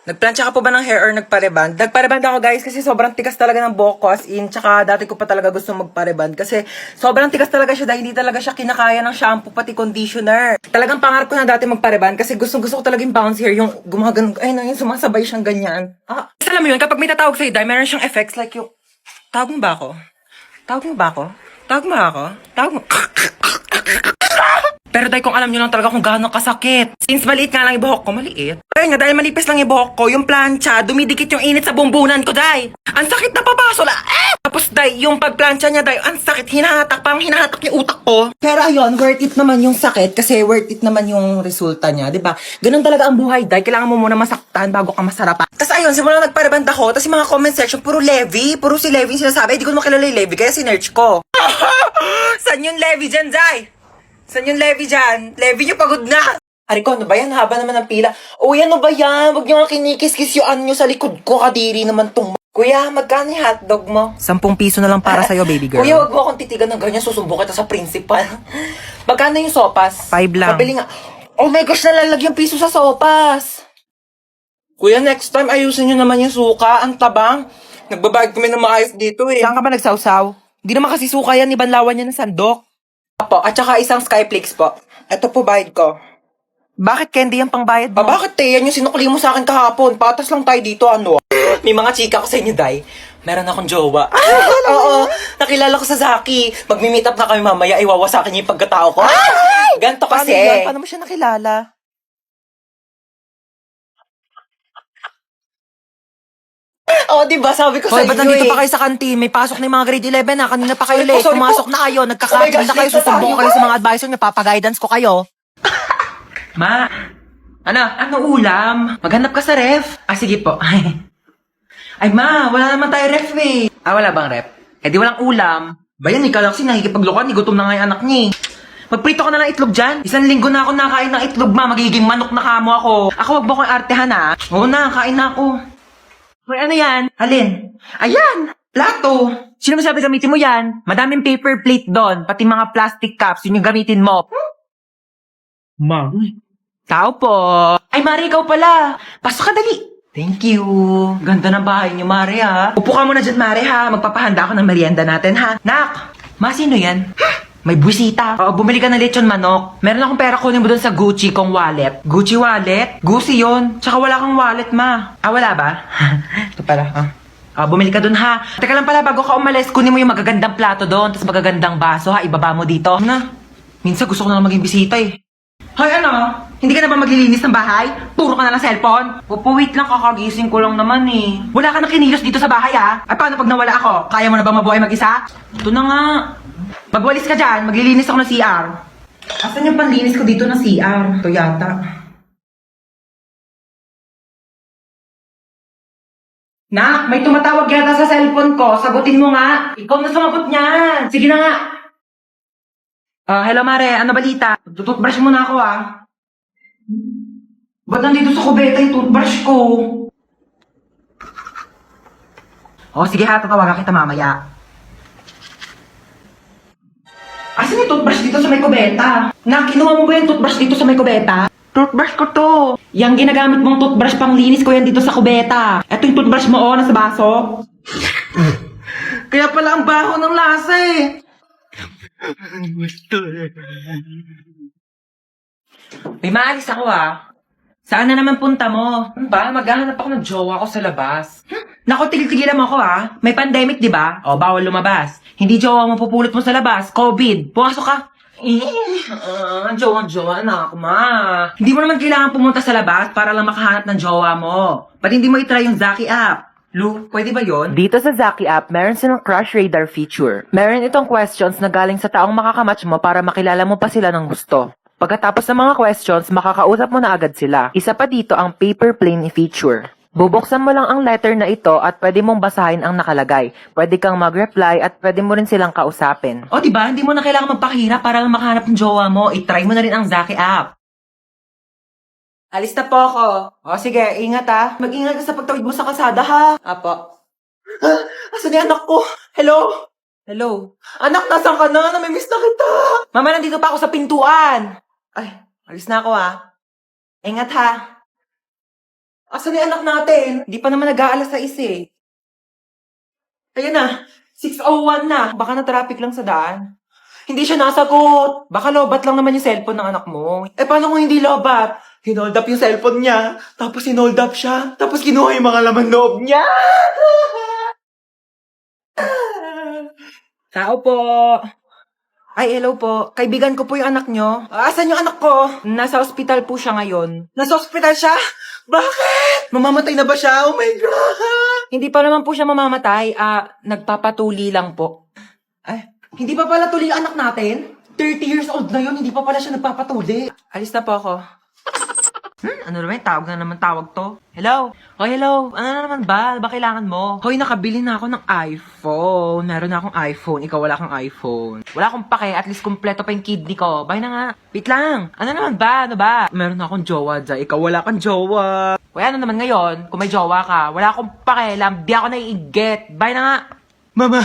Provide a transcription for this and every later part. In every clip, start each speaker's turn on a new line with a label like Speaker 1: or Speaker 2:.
Speaker 1: Nagplansya ka po ba ng hair or nagpareband? Nagpareband ako guys kasi sobrang tigas talaga ng buhok ko as in. Tsaka dati ko pa talaga gusto magpareband kasi sobrang tigas talaga siya dahil hindi talaga siya kinakaya ng shampoo pati conditioner. Talagang pangarap ko na dati magpareband kasi gusto ko talaga yung bounce hair, yung gumagano, ay na yung sumasabay siyang ganyan. Alam mo yun, kapag may tatawag sa'yo dahil meron siyang effects like yung, tawag mo ba ako? Tawag mo ba ako? Tawag mo ako? Tawag mo? Pero dahil kung alam nyo lang talaga kung gaano kasakit. Since maliit nga lang yung buhok ko, maliit. Kaya nga, dahil manipis lang yung buhok ko, yung plancha, dumidikit yung init sa bumbunan ko, day. Ang sakit na papaso la. Tapos, day, yung pagplancha niya, day, ang sakit, hinahatak, parang hinahatak yung utak ko. Pero ayun, worth it naman yung sakit kasi worth it naman yung resulta niya, di ba? Ganun talaga ang buhay, day. Kailangan mo muna masaktan bago ka masarapan. Tapos ayun, simula nagpareband ako, tapos yung mga comment section, puro Levi, puro si Levi yung sinasabi. Di ko makilala yung Levi, kaya sinerch ko. Saan yung Levi dyan, day? Saan yung Levi dyan? Levi nyo pagod na! Ari ko, ano ba yan? Haba naman ng pila. Uy, ano ba yan? Huwag nyo nga kinikis-kis yung nyo sa likod ko. Kadiri naman tong... Kuya, magkano yung hotdog mo? 10 piso na lang para sa'yo, baby girl. Kuya, huwag mo akong titigan ng ganyan. Susumbong kita sa principal. Magkano yung sopas? 5 lang. Pabili nga. Oh my gosh, nalalagyan piso sa sopas. Kuya, next time ayusin nyo naman yung suka. Ang tabang. Nagbabayad kami ng maayos dito eh. Saan ka ba nagsawsaw? Hindi naman kasi suka yan. Ibanlawan niya ng sandok. Po, at saka isang Skyflakes po. Ito po bayad ko. Bakit candy yung pangbayad mo? Bakit yan yung sinukli mo sa akin kahapon? Patas lang tayo dito, ano? May mga chika ko sa inyo, Day. Meron akong jowa. Oo, nakilala ko sa Zaki. Magmi-meet up na kami mamaya, iwawasakin niya yung pagkatao ko. Ganto kasi. Paano mo siya nakilala? Oo, diba? Sabi ko sa inyo
Speaker 2: Ba't nandito pa kayo sa kantin? May pasok na yung mga grade 11 na. Kanina pa kayo
Speaker 1: Sorry po,
Speaker 2: late.
Speaker 1: sorry
Speaker 2: Pumasok
Speaker 1: po.
Speaker 2: na kayo. Nagkakaroon
Speaker 1: Oh my gosh,
Speaker 2: na kayo.
Speaker 1: late na
Speaker 2: Susumbong
Speaker 1: tayo.
Speaker 2: kayo sa mga advisor niyo. Papaguidance ko kayo.
Speaker 1: Ma, ano ulam? Maghanap ka sa ref. Sige po. Ay ma, wala naman tayo ref eh. Wala bang ref? Eh di walang ulam. Bayan, ikaw lang kasi nakikipaglokan, gutom na nga yung anak niya eh. Magprito ka na ng itlog dyan. 1 linggo na ako nakain ng itlog, ma. Magiging manok na kamo ako. Ako, wag mo akong artehan, ha? Oo na, kain na ako. Hoy, ano yan? Alin? Ayan! Plato!
Speaker 2: Sino masabi gamitin mo yan? Madaming paper plate doon. Pati mga plastic cups. Yun yung gamitin mo.
Speaker 1: Ma.
Speaker 2: Tao po.
Speaker 1: Ay, Mari, ikaw pala. Pasok ka, dali. Thank you. Ganda ng bahay niyo, Mari, ha? Upo ka muna dyan, Mari, ha? Magpapahanda ako ng merienda natin, ha? Nak! Ma, sino yan? May buwisita. Oo, bumili ka ng lechon manok. Meron akong pera, kunin mo dun sa Gucci kong wallet. Gucci wallet? Gucci yun. Tsaka wala kang wallet, ma. Wala ba? Ito pala, bumili ka dun, ha? Teka lang pala, bago ka umalis, kunin mo yung magagandang plato doon, tapos magagandang baso, ha? Ibaba mo dito. Na, minsan gusto ko na lang maging bisita, eh. Hoy, ano? Hindi ka na ba maglilinis ng bahay? Puro ka na ng cellphone? Wait lang, kakagising ko lang naman, eh. Wala ka na kinilos dito sa bahay, ha? Ay, paano pag nawala ako? Kaya mo na ba mabuhay mag-isa? Ito na nga. Magwalis ka dyan, maglilinis ako ng CR. Asan yung panlinis ko dito ng CR? Ito yata. Nak, may tumatawag yata sa cellphone ko. Sagutin mo nga. Ikaw na sumagot niyan. Sige na nga. Hello Mare, ano balita? Tututbrush muna ako Ba't nandito sa kubeta yung toothbrush ko? Sige ha, tatawagan kita mamaya. Asan yung toothbrush dito sa may kubeta? Nak, kinuha mo ba yung toothbrush dito sa may kubeta? Toothbrush ko to. Yang ginagamit mong toothbrush pang linis ko yan dito sa kubeta. Ito yung toothbrush mo, nasa baso. Kaya pala ang baho ng lasa eh. May maalis ako Saan na naman punta mo? Maghahanap ako ng jowa ko sa labas. Naku, tigil-tigilan mo ako May pandemic, di ba? Bawal lumabas. Hindi jowa mo pupulot mo sa labas. COVID. Pumasok ka. Jowa, anak, ma. Hindi mo naman kailangan pumunta sa labas para lang makahanap ng jowa mo. Ba't hindi mo itry yung Zaki app? Lu, pwede ba yon?
Speaker 2: Dito sa Zaki app, meron silang crush radar feature. Meron itong questions na galing sa taong makakamatch mo para makilala mo pa sila ng gusto. Pagkatapos ng mga questions, makakausap mo na agad sila. Isa pa dito ang paper plane feature. Bubuksan mo lang ang letter na ito at pwede mong basahin ang nakalagay. Pwede kang mag-reply at pwede mo rin silang kausapin.
Speaker 1: Diba? Hindi mo na kailangan magpakahirap para lang makahanap ng jowa mo. I-try mo na rin ang Zaki app. Alis na po ako. Sige, ingat Mag-ingat ka sa pagtawid mo sa kalsada Apo. Asan yung anak ko? Hello? Hello? Anak, nasan ka na? Namimiss na kita. Mama, nandito pa ako sa pintuan. Ay, alis na ako Ingat Asan na yung anak natin? Hindi pa naman nag-aalas sa eh. Ayan na, 6:01 na. Baka na-traffic lang sa daan. Hindi siya nasagot. Baka lobat lang naman yung cellphone ng anak mo. Eh, paano kung hindi lobat? Hinold up yung cellphone niya. Tapos hinold up siya. Tapos kinuha yung mga laman loob niya. Tao po. Ay, hello po. Kaibigan ko po yung anak nyo. Asan yung anak ko? Nasa ospital po siya ngayon. Nasa ospital siya? Bakit? Mamamatay na ba siya? Oh my God! Hindi pa naman po siya mamamatay. Nagpapatuli lang po. Ay, hindi pa pala tuli yung anak natin? 30 years old na yun, hindi pa pala siya nagpapatuli. Alis na po ako. Ano naman, tawag to? Hello? Oh, hello. Ano na naman ba? Ba kailangan mo? Hoy, nakabili na ako ng iPhone. Meron na akong iPhone. Ikaw wala kang iPhone. Wala akong pake. At least kumpleto pa yung kidney ko. Bye na nga. Wait lang. Ano naman ba? Ano ba? Meron na akong jowa dyan. Ikaw wala kang jowa. Hoy, ano naman ngayon? Kung may jowa ka, wala akong pakialam. Di ako naiigit. Bye na nga. Mama!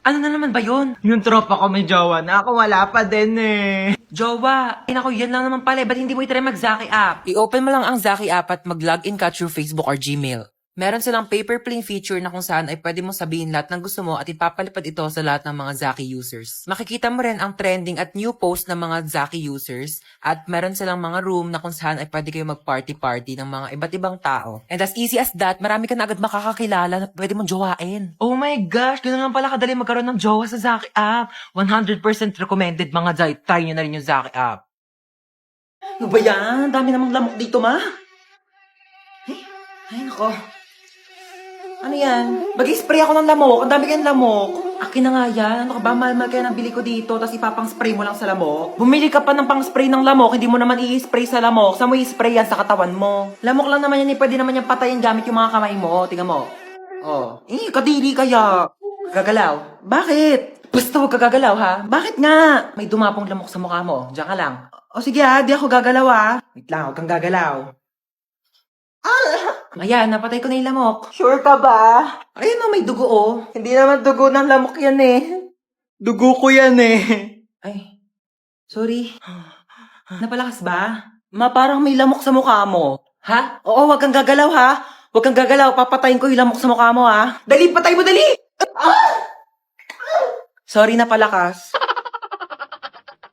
Speaker 1: Ano na naman ba yun? Yung tropa ko may jowa na ako wala pa din eh. Jowa! Ay naku, yan lang naman pala. Ba't hindi mo itry mag-Zaki app? I-open mo lang ang Zaki app at mag-login ka through Facebook or Gmail. Meron silang paper plane feature na kung saan ay pwede mo sabihin lahat ng gusto mo at ipapalipad ito sa lahat ng mga Zaki users. Makikita mo rin ang trending at new post ng mga Zaki users at meron silang mga room na kung saan ay pwede kayo mag-party-party ng mga iba't ibang tao. And as easy as that, marami ka na agad makakakilala na pwede mong jowain. Oh my gosh, ganoon lang pala kadali magkaroon ng jowa sa Zaki app. 100% recommended mga Zay. Try nyo na rin yung Zaki app. Ano ba yan? Dami namang lamok dito, ma. Ay, nako. Ano yan? Mag-spray ako ng lamok. Ang dami kayong lamok. Akin na nga yan. Ano ka ba? Mahal-mahal kaya nabili ko dito. Tapos ipapang-spray mo lang sa lamok. Bumili ka pa ng pang-spray ng lamok. Hindi mo naman i-spray sa lamok. Saan mo i-spray yan? Sa katawan mo. Lamok lang naman yan. Pwede naman yung patayin gamit yung mga kamay mo. Tingnan mo. Oh. Kadiri kaya. Gagalaw. Bakit? Basta huwag ka gagalaw, ha? Bakit nga? May dumapong lamok sa mukha mo. Diyan ka lang. O sige ha, di ako gagalaw ha. Wait lang, huwag kang gagalaw. Ayan, napatay ko na yung lamok. Sure ka ba? Ayun o, may dugo oh. Hindi naman dugo ng lamok yan eh. Dugo ko yan eh. Ay, sorry. Napalakas ba? Ma, parang may lamok sa mukha mo. Ha? Oo, wag kang gagalaw ha. Wag kang gagalaw, papatayin ko yung lamok sa mukha mo ha. Dali, patay mo, dali! Sorry, napalakas.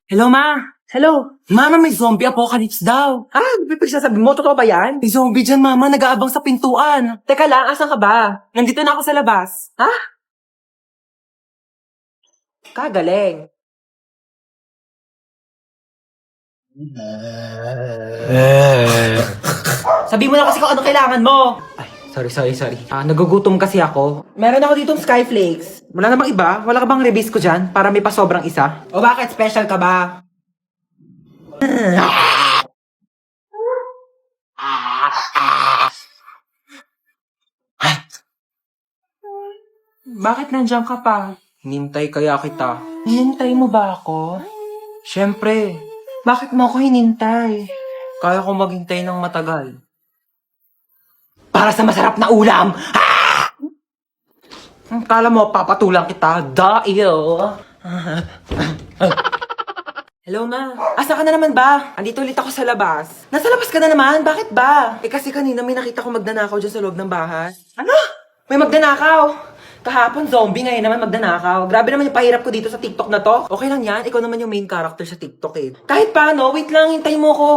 Speaker 1: Hello, ma. Hello. Mama, may zombie apocalypse daw. Pagsasabi mo, totoo ba yan? May zombie dyan, mama. Nag-aabang sa pintuan. Teka lang, asan ka ba? Nandito na ako sa labas. Ha? Kagaling. Sabi mo na kasi kung ano kailangan mo. Ay, sorry. Nagugutom kasi ako. Meron ako ditong Skyflakes. Wala namang iba? Wala ka bang release ko dyan? Para may pasobrang isa? O bakit? Special ka ba? Bakit nandiyan ka pa? Hinintay kaya kita. Hinintay mo ba ako? Siyempre. Bakit mo ako hinintay? Kaya ko maghintay ng matagal. Para sa masarap na ulam! Kala mo, papatulang kita. Dahil. Hello, ma. Asa ka na naman ba? Andito ulit ako sa labas. Nasa labas ka na naman? Bakit ba? Eh kasi kanina may nakita ko magdanakaw dyan sa loob ng bahay. Ano? May magdanakaw? Kahapon zombie, ngayon naman magdanakaw. Grabe naman yung pahirap ko dito sa TikTok na to. Okay lang yan, ikaw naman yung main character sa TikTok eh. Kahit paano, wait lang, hintay mo ko.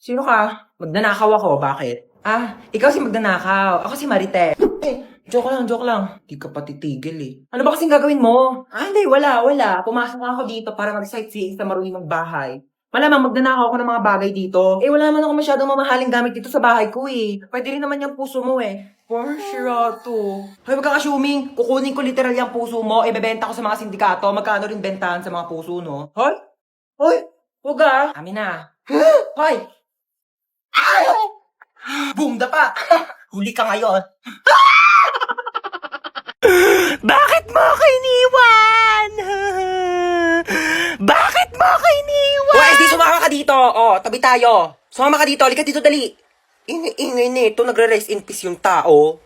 Speaker 1: Sino ka? Magdanakaw ako, bakit? Ikaw si magdanakaw. Ako si Marite. Joke lang. Di ka pa titigil eh. Ano ba kasing gagawin mo? Hindi, wala. Pumasok ako dito para mag-sightseeing sa marunong magbahay. Malamang magdanakaw ako ng mga bagay dito. Eh, wala naman ako masyadong mamahaling gamit dito sa bahay ko eh. Pwede rin naman yung puso mo eh. Porshirato. Hoy, wag kang assuming. Kukunin ko literal yung puso mo, ibebenta ko sa mga sindikato. Magkano rin bentahan sa mga puso, no? Hoy, wag ah. Amin na. Hoy! Boom, dapa! Huli ka ngayon. Bakit mo ako iniwan? Bakit mo ako iniwan? Di sumama ka dito. Tabi tayo. Sumama ka dito. Halika dito, dali. Ingay nito. Nagre-rest in peace yung tao.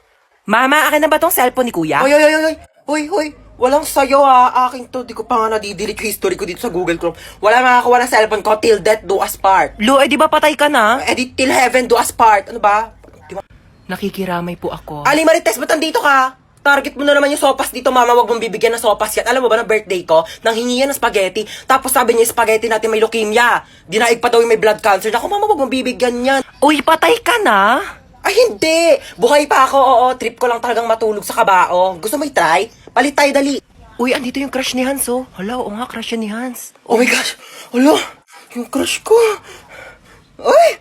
Speaker 1: Mama, akin na ba tong cellphone ni kuya? Hoy. Walang sayo ha, aking to. Di ko pa nga nadidelete yung history ko dito sa Google Chrome. Wala makakakuha ng cellphone ko till death do us part.
Speaker 2: Lu, di ba patay ka na?
Speaker 1: Edit till heaven do us part. Ano ba? Di ba?
Speaker 2: Nakikiramay po ako.
Speaker 1: Ali Marites, ba't nandito ka? Target mo na naman yung sopas dito, mama. Wag mong bibigyan ng sopas yan. Alam mo ba na birthday ko? Nang hingi yan ng spaghetti. Tapos sabi niya yung spaghetti natin may leukemia. Dinaig pa daw yung may blood cancer. Naku, mama, wag mong bibigyan yan.
Speaker 2: Uy, patay ka na?
Speaker 1: Ay, hindi! Buhay pa ako, oo. Trip ko lang talagang matulog sa kabao. Gusto mo i-try? Palit tayo, dali.
Speaker 2: Uy, andito yung crush ni Hans, oh. Hala, oo nga, crush yan ni Hans.
Speaker 1: Oh my gosh! Hala! Yung crush ko! Ay!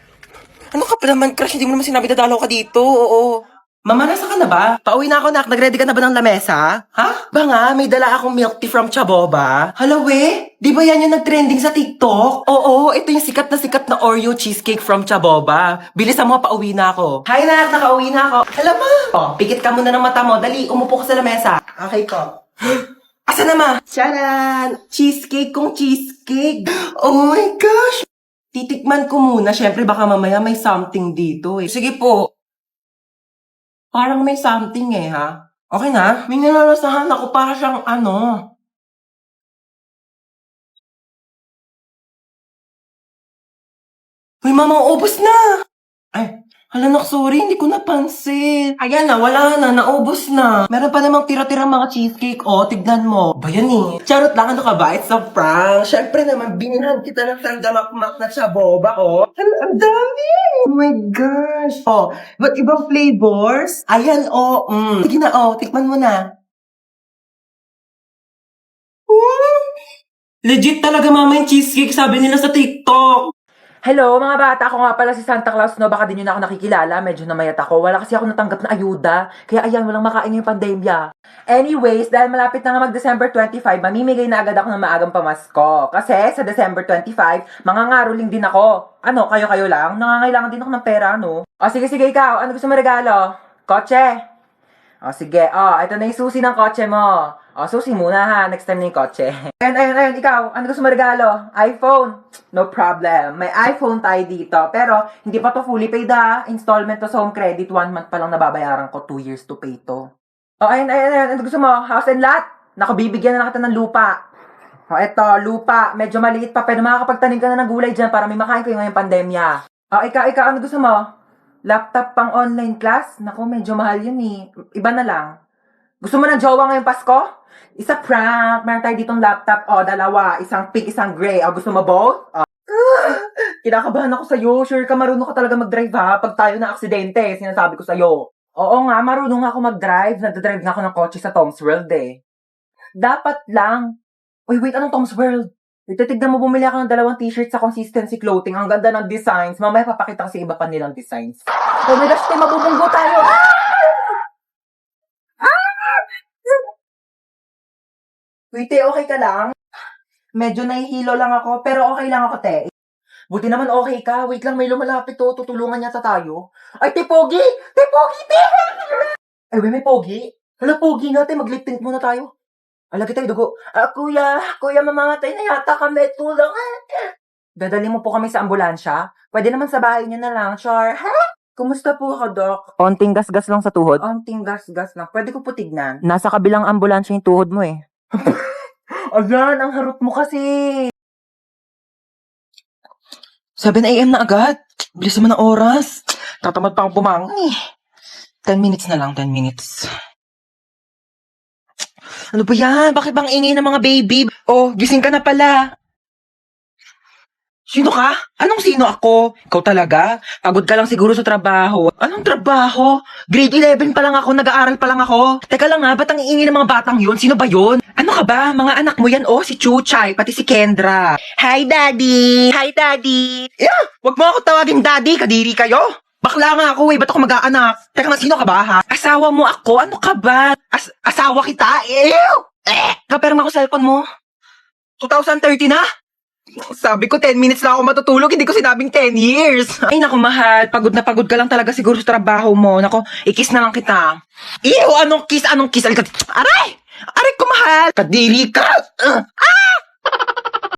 Speaker 1: Ano ka pa naman, crush? Hindi mo naman sinabi dadalaw ka dito, oo. Mama, nasa ka na ba? Pauwi na ako, nak. Nag-ready ka na ba ng lamesa? Ha? Ba nga, may dala akong milk tea from Chaboba. Hala, we? Di ba yan yung nag-trending sa TikTok? Oo, ito yung sikat na Oreo cheesecake from Chaboba. Bilisan mo, pauwi na ako. Hi, nak. Nakauwi na ako. Hala, ma. Oh, pikit ka muna ng mata mo. Dali, umupo ka sa lamesa. Okay ko. Asa na, ma? Charan! Cheesecake kong cheesecake. Oh my gosh! Titikman ko muna. Siyempre, baka mamaya may something dito eh. Sige po. Parang may something eh, ha? Okay na? May nalalasahan ako para siyang ano. Uy, mama, ubos na! Ay, hala nak, sorry, hindi ko napansin. Ayan na, wala na, naubos na. Meron pa namang tira-tira mga cheesecake, oh, tignan mo. Ba yan eh? Charot lang, ano ka ba? It's a prank. Siyempre naman, binilhan kita ng sandamakmak na Chaboba, oh. Ang dami! Oh my gosh! Oh, ba't ibang flavors? Ayan, oh, Sige na, oh, tikman mo na. Legit talaga, mama, yung cheesecake, sabi nila sa TikTok.
Speaker 2: Hello, mga bata. Ako nga pala si Santa Claus, no? Baka din nyo na ako nakikilala. Medyo namayat ako. Wala kasi ako natanggap na ayuda. Kaya ayan, walang makain yung pandemya. Anyways, dahil malapit na nga mag-December 25, mamimigay na agad ako ng maagang pamasko. Kasi sa December 25, mangangaroling din ako. Ano, kayo-kayo lang? Nangangailangan din ako ng pera, no? O, sige, ikaw. Ano gusto mo regalo? Kotse? O, sige. O, ito na yung susi ng kotse mo. O, susi muna ha. Next time na yung kotse. Ayun. Ikaw, ano gusto mo regalo? iPhone? No problem. May iPhone tayo dito. Pero, hindi pa to fully paid ha. Installment to sa home credit. 1 month pa lang nababayaran ko. 2 years to pay to. O, ayun. Ano gusto mo? House and lot? Naku, bibigyan na kita ng lupa. O, eto, lupa. Medyo maliit pa. Pero makakapagtanim ka na ng gulay dyan para may makain ko ngayong pandemya. O, ikaw, ano gusto mo? Laptop pang online class? Naku, medyo mahal yun eh. Iba na lang. Gusto mo ng jowa ngayong Pasko? Isa prank. Meron tayo ditong laptop. O, dalawa. Isang pink, isang gray. O, gusto mo both? O. Kinakabahan ako sa'yo. Sure ka, marunong ka talaga mag-drive ha? Pag tayo na aksidente, sinasabi ko sa'yo. Oo nga, marunong ako mag-drive. Nagdadrive nga ako ng kotse sa Tom's World eh. Dapat lang. Uy, wait, anong Tom's World? Tignan mo, bumili ako ng 2 t-shirt sa Consistency Clothing. Ang ganda ng designs. Mamaya papakita kasi iba pa nilang designs. Oh my gosh, mabubunggo tayo. Wait, okay ka lang? Medyo nahihilo lang ako, pero okay lang ako, te. Buti naman okay ka. Wait lang, may lumalapit to. Tutulungan yata tayo. Ay, te, Pogi! Te, Pogi! Ay, may Pogi? Hala, Pogi nga, te. Mag-lip tint muna tayo. Alagi tayo, dugo. Kuya, mamamatay na yata kami. Tulong. Dadali mo po kami sa ambulansya? Pwede naman sa bahay niyo na lang, Char. Ha? Kumusta po ako, Doc?
Speaker 3: Onting gasgas lang sa tuhod.
Speaker 2: Onting gas lang. Pwede ko po tignan.
Speaker 3: Nasa kabilang ambulansya yung tuhod mo eh.
Speaker 2: Ayan, ang harot mo kasi.
Speaker 1: 7 a.m. na agad. Bilis naman ng oras. Tatamad pa akong bumangon eh. 10 minutes na lang, 10 minutes. Ano ba yan? Bakit bang ingay ng mga baby? Oh, gising ka na pala. Sino ka? Anong sino ako? Ikaw talaga? Pagod ka lang siguro sa trabaho. Anong trabaho? Grade 11 pa lang ako, nag-aaral pa lang ako. Teka lang ha, ba't ang iingay ng mga batang yun? Sino ba yun? Ano ka ba? Mga anak mo yan, oh, si Chuchay, pati si Kendra. Hi, Daddy! Hi, Daddy! Yeah, wag mo ako tawagin Daddy, kadiri kayo. Bakla nga ako eh, ba't ako mag-aanak? Teka nga, sino ka ba ha? Asawa mo ako? Ano ka ba? Asawa kita? Ew! Kaperma ko cellphone mo. 2030 na? Sabi ko 10 minutes na ako matutulog, hindi ko sinabing 10 years. Ay naku mahal, pagod na pagod ka lang talaga siguro sa trabaho mo. Naku, i-kiss na lang kita. Ew, anong kiss? Aray! Aray ko mahal! Kadiri ka!